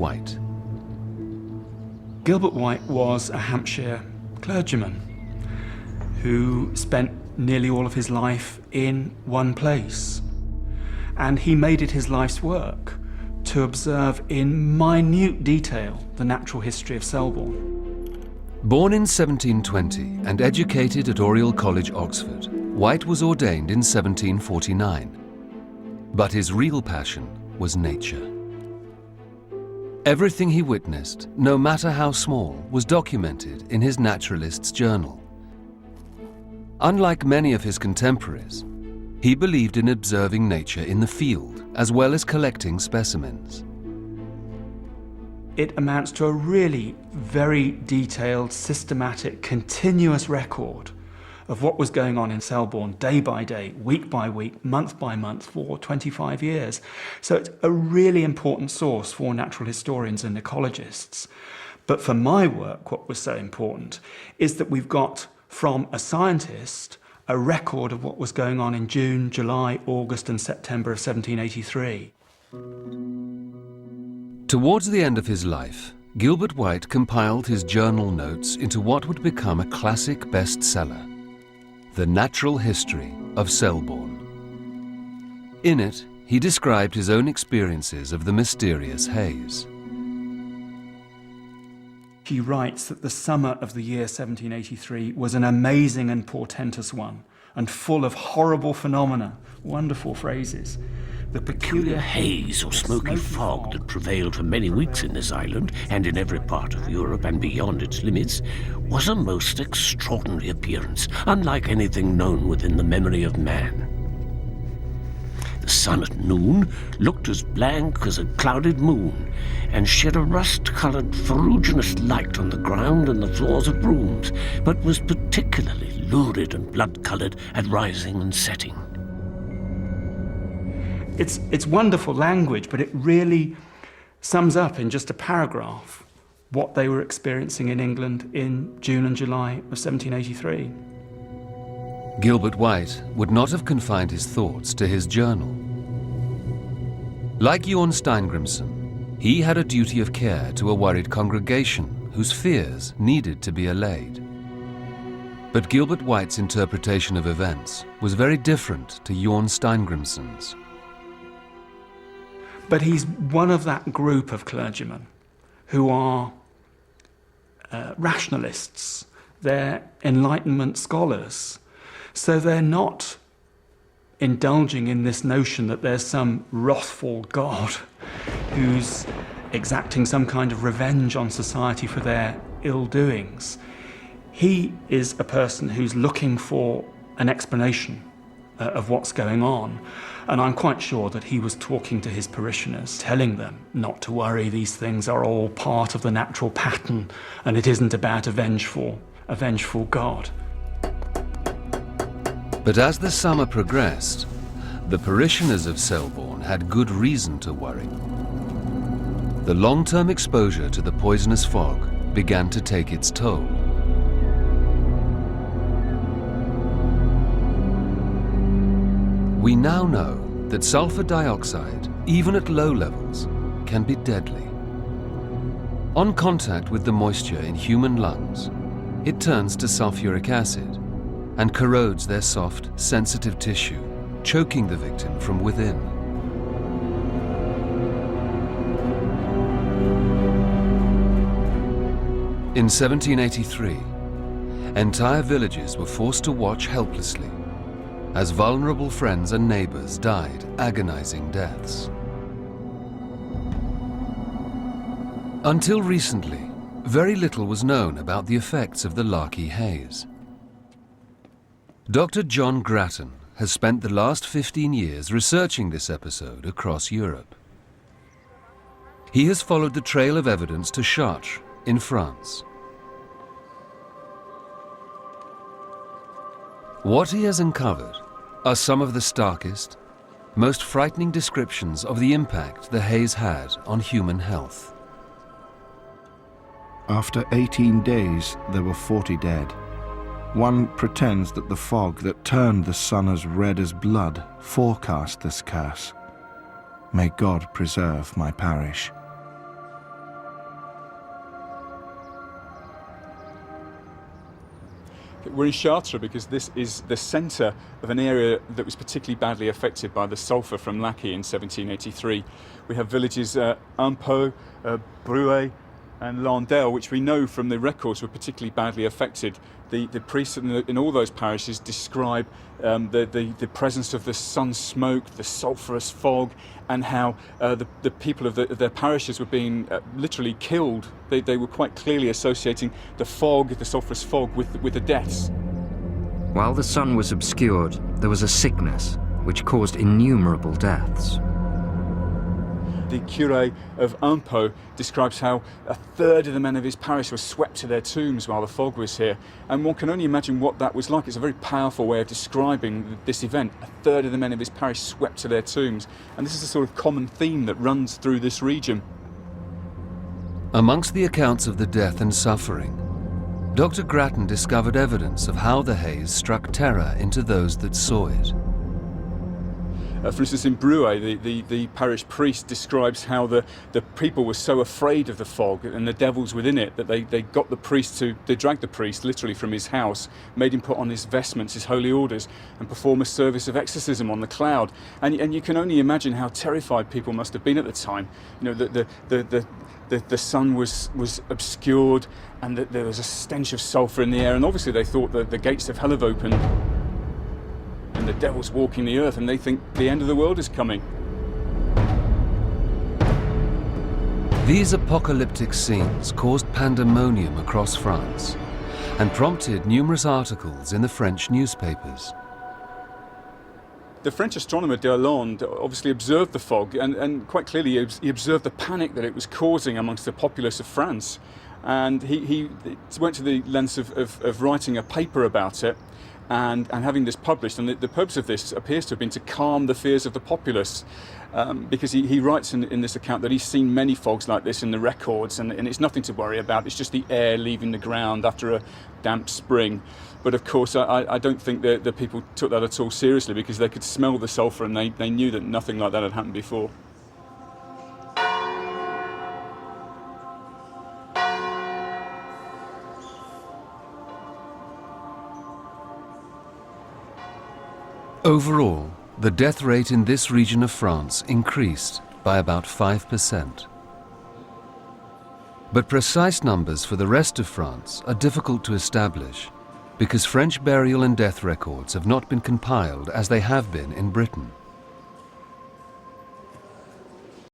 White. Gilbert White was a Hampshire clergyman who spent nearly all of his life in one place. And he made it his life's work to observe in minute detail the natural history of Selborne. Born in 1720 and educated at Oriel College, Oxford, White was ordained in 1749. But his real passion was nature. Everything he witnessed, no matter how small, was documented in his naturalist's journal. Unlike many of his contemporaries, he believed in observing nature in the field as well as collecting specimens. It amounts to a really very detailed, systematic, continuous record of what was going on in Selborne day by day, week by week, month by month for 25 years. So it's a really important source for natural historians and ecologists. But for my work, what was so important is that we've got from a scientist a record of what was going on in June, July, August and September of 1783. Towards the end of his life, Gilbert White compiled his journal notes into what would become a classic bestseller, The Natural History of Selborne. In it, he described his own experiences of the mysterious haze. He writes that the summer of the year 1783 was an amazing and portentous one, and full of horrible phenomena, wonderful phrases. The peculiar haze or smoky fog that prevailed for many weeks in this island and in every part of Europe and beyond its limits was a most extraordinary appearance, unlike anything known within the memory of man. The sun at noon looked as blank as a clouded moon and shed a rust-coloured ferruginous light on the ground and the floors of rooms, but was particularly lurid and blood-coloured at rising and setting. It's wonderful language, but it really sums up in just a paragraph what they were experiencing in England in June and July of 1783. Gilbert White would not have confined his thoughts to his journal. Like Jorn Steingrimsson, he had a duty of care to a worried congregation whose fears needed to be allayed. But Gilbert White's interpretation of events was very different to Jorn Steingrimsson's. But he's one of that group of clergymen who are rationalists. They're Enlightenment scholars. So they're not indulging in this notion that there's some wrathful God who's exacting some kind of revenge on society for their ill doings. He is a person who's looking for an explanation of what's going on. And I'm quite sure that he was talking to his parishioners, telling them not to worry, these things are all part of the natural pattern, and it isn't about a vengeful God. But as the summer progressed, the parishioners of Selborne had good reason to worry. The long-term exposure to the poisonous fog began to take its toll. We now know that sulfur dioxide, even at low levels, can be deadly. On contact with the moisture in human lungs, it turns to sulfuric acid and corrodes their soft, sensitive tissue, choking the victim from within. In 1783, entire villages were forced to watch helplessly as vulnerable friends and neighbors died agonizing deaths. Until recently, very little was known about the effects of the Larky haze. Dr. John Grattan has spent the last 15 years researching this episode across Europe. He has followed the trail of evidence to Chartres in France. What he has uncovered are some of the starkest, most frightening descriptions of the impact the haze had on human health. After 18 days, there were 40 dead. One pretends that the fog that turned the sun as red as blood forecast this curse. May God preserve my parish. We're in Chartres because this is the centre of an area that was particularly badly affected by the sulphur from Lackey in 1783. We have villages Impot, Bruay and Landel, which we know from the records were particularly badly affected. The priests in all those parishes describe the presence of the sun smoke, the sulphurous fog, and how the people of their parishes were being literally killed. They were quite clearly associating the fog, the sulphurous fog, with the deaths. While the sun was obscured, there was a sickness which caused innumerable deaths. The curé of Impot describes how a third of the men of his parish were swept to their tombs while the fog was here. And one can only imagine what that was like. It's a very powerful way of describing this event. A third of the men of his parish swept to their tombs. And this is a sort of common theme that runs through this region. Amongst the accounts of the death and suffering, Dr. Grattan discovered evidence of how the haze struck terror into those that saw it. For instance, in Bruay, the parish priest describes how the people were so afraid of the fog and the devils within it that they dragged the priest literally from his house, made him put on his vestments, his holy orders, and perform a service of exorcism on the cloud. And you can only imagine how terrified people must have been at the time. You know, the sun was obscured, and that there was a stench of sulphur in the air, and obviously they thought that the gates of hell have opened and the devil's walking the earth, and they think the end of the world is coming. These apocalyptic scenes caused pandemonium across France and prompted numerous articles in the French newspapers. The French astronomer D'Arlande obviously observed the fog, and quite clearly he observed the panic that it was causing amongst the populace of France. And he went to the lengths of writing a paper about it, and having this published. And the purpose of this appears to have been to calm the fears of the populace, because he writes in this account that he's seen many fogs like this in the records, and it's nothing to worry about. It's just the air leaving the ground after a damp spring. But of course, I don't think that the people took that at all seriously, because they could smell the sulphur, and they knew that nothing like that had happened before. Overall, the death rate in this region of France increased by about 5%. But precise numbers for the rest of France are difficult to establish, because French burial and death records have not been compiled as they have been in Britain.